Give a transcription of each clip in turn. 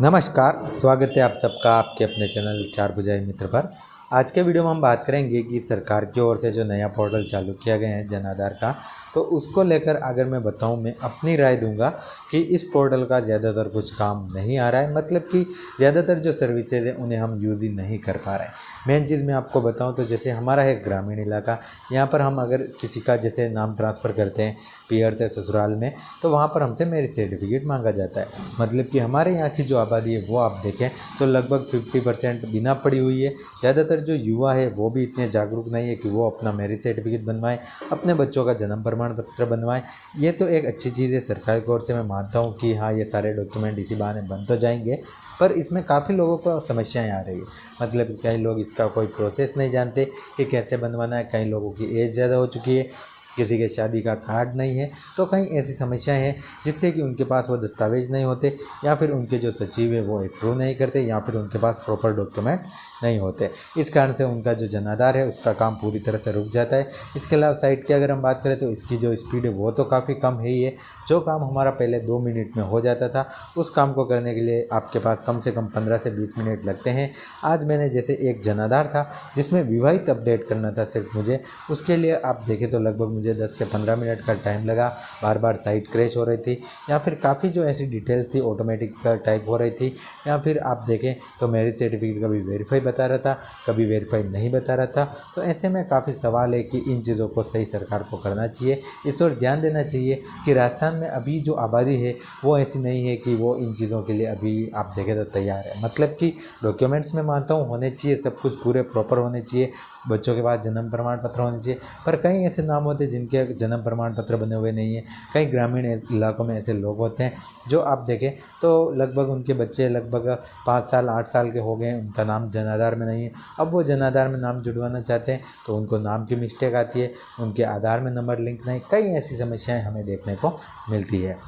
नमस्कार, स्वागत है आप सबका आपके अपने चैनल चार भुजाई मित्र पर। आज के वीडियो में हम बात करेंगे कि सरकार की ओर से जो नया पोर्टल चालू किया गया है जन आधार का, तो उसको लेकर अगर मैं बताऊं, मैं अपनी राय दूंगा कि इस पोर्टल का ज़्यादातर कुछ काम नहीं आ रहा है। मतलब कि ज़्यादातर जो सर्विसेज हैं उन्हें हम यूज़ ही नहीं कर पा रहे हैं। मेन चीज़ मैं आपको बताऊं तो जैसे हमारा है ग्रामीण इलाका, यहाँ पर हम अगर किसी का जैसे नाम ट्रांसफ़र करते हैं पीयर से ससुराल में, तो वहाँ पर हमसे मैरिज सर्टिफिकेट मांगा जाता है। मतलब कि हमारे यहाँ की जो आबादी है वो आप देखें तो लगभग 50% बिना पढ़ी हुई है। ज़्यादातर जो युवा है वो भी इतने जागरूक नहीं है कि वो अपना मैरिज सर्टिफिकेट बनवाएं, अपने बच्चों का जन्म प्रमाण पत्र बनवाएं। ये तो एक अच्छी चीज़ है सरकार की ओर से, मैं मानता हूँ कि हाँ, ये सारे डॉक्यूमेंट इसी बहाने बन तो जाएंगे, पर इसमें काफ़ी लोगों को समस्याएं आ रही है। मतलब कई लोग इसका कोई प्रोसेस नहीं जानते कि कैसे बनवाना है, कई लोगों की एज ज़्यादा हो चुकी है, किसी के शादी का कार्ड नहीं है, तो कई ऐसी समस्याएं हैं जिससे कि उनके पास वो दस्तावेज नहीं होते, या फिर उनके जो सचिव है वो अप्रूव नहीं करते, या फिर उनके पास प्रॉपर डॉक्यूमेंट नहीं होते। इस कारण से उनका जो जन आधार है उसका काम पूरी तरह से रुक जाता है। इसके अलावा साइट की अगर हम बात करें तो इसकी जो स्पीड है वो तो काफ़ी कम है ही है। जो काम हमारा पहले 2 मिनट में हो जाता था, उस काम को करने के लिए आपके पास कम से कम 15 से 20 मिनट लगते हैं। आज मैंने जैसे एक जन आधार था जिसमें विवाहित अपडेट करना था सिर्फ मुझे, उसके लिए आप देखें तो लगभग मुझे 10 से 15 मिनट का टाइम लगा। बार बार साइट क्रैश हो रही थी, या फिर काफ़ी जो ऐसी डिटेल्स थी ऑटोमेटिक टाइप हो रही थी, या फिर आप देखें तो मैरिज सर्टिफिकेट कभी वेरीफाई बता रहा था, कभी वेरीफाई नहीं बता रहा था। तो ऐसे में काफ़ी सवाल है कि इन चीज़ों को सही सरकार को करना चाहिए, इस ओर ध्यान देना चाहिए कि राजस्थान में अभी जो आबादी है वो ऐसी नहीं है कि वो इन चीज़ों के लिए अभी आप देखें तो तैयार है। मतलब कि डॉक्यूमेंट्स में मानता हूँ होने चाहिए, सब कुछ पूरे प्रॉपर होने चाहिए, बच्चों के पास जन्म प्रमाण पत्र होने चाहिए, पर कई ऐसे नाम होते हैं जिनके जन्म प्रमाण पत्र बने हुए नहीं है। कई ग्रामीण इलाकों में ऐसे लोग होते हैं जो आप देखें तो लगभग उनके बच्चे लगभग 5 साल 8 साल के हो गए हैं, उनका नाम जन आधार में नहीं है। अब वो जन आधार में नाम जुड़वाना चाहते हैं तो उनको नाम की मिस्टेक आती है, उनके आधार में नंबर लिंक नहीं, कई ऐसी समस्याएं हमें देखने को मिलती है।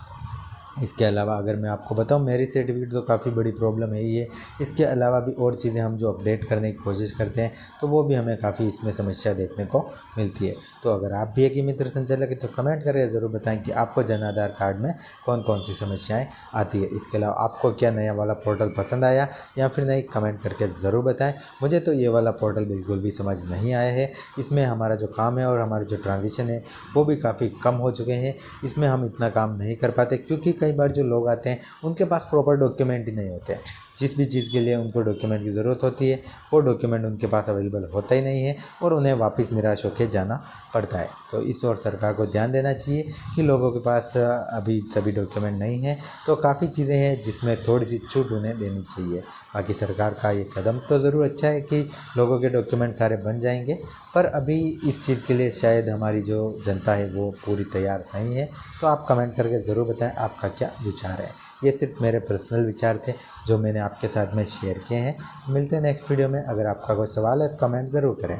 इसके अलावा अगर मैं आपको बताऊं, मैरिज सर्टिफिकेट तो काफ़ी बड़ी प्रॉब्लम है ही है। इसके अलावा भी और चीज़ें हम जो अपडेट करने की कोशिश करते हैं तो वो भी हमें काफ़ी इसमें समस्या देखने को मिलती है। तो अगर आप भी एक मित्र संचालक है तो कमेंट करके ज़रूर बताएं कि आपको जन आधार कार्ड में कौन कौन सी समस्याएँ आती है। इसके अलावा आपको क्या नया वाला पोर्टल पसंद आया या फिर नहीं, कमेंट करके ज़रूर बताएँ। मुझे तो ये वाला पोर्टल बिल्कुल भी समझ नहीं आया है। इसमें हमारा जो काम है और हमारे जो ट्रांजिशन है वो भी काफ़ी कम हो चुके हैं। इसमें हम इतना काम नहीं कर पाते क्योंकि कई बार जो लोग आते हैं उनके पास प्रॉपर डॉक्यूमेंट ही नहीं होते हैं। जिस भी चीज़ के लिए उनको डॉक्यूमेंट की ज़रूरत होती है वो डॉक्यूमेंट उनके पास अवेलेबल होता ही नहीं है, और उन्हें वापस निराश होकर जाना पड़ता है। तो इस ओर सरकार को ध्यान देना चाहिए कि लोगों के पास अभी सभी डॉक्यूमेंट नहीं है, तो काफ़ी चीज़ें हैं जिसमें थोड़ी सी छूट उन्हें देनी चाहिए। बाकी सरकार का ये कदम तो ज़रूर अच्छा है कि लोगों के डॉक्यूमेंट सारे बन जाएंगे, पर अभी इस चीज़ के लिए शायद हमारी जो जनता है वो पूरी तैयार नहीं है। तो आप कमेंट करके ज़रूर बताएं आपका क्या विचार है। ये सिर्फ मेरे पर्सनल विचार थे जो मैंने आपके साथ में शेयर किए हैं। मिलते हैं नेक्स्ट वीडियो में। अगर आपका कोई सवाल है तो कमेंट ज़रूर करें।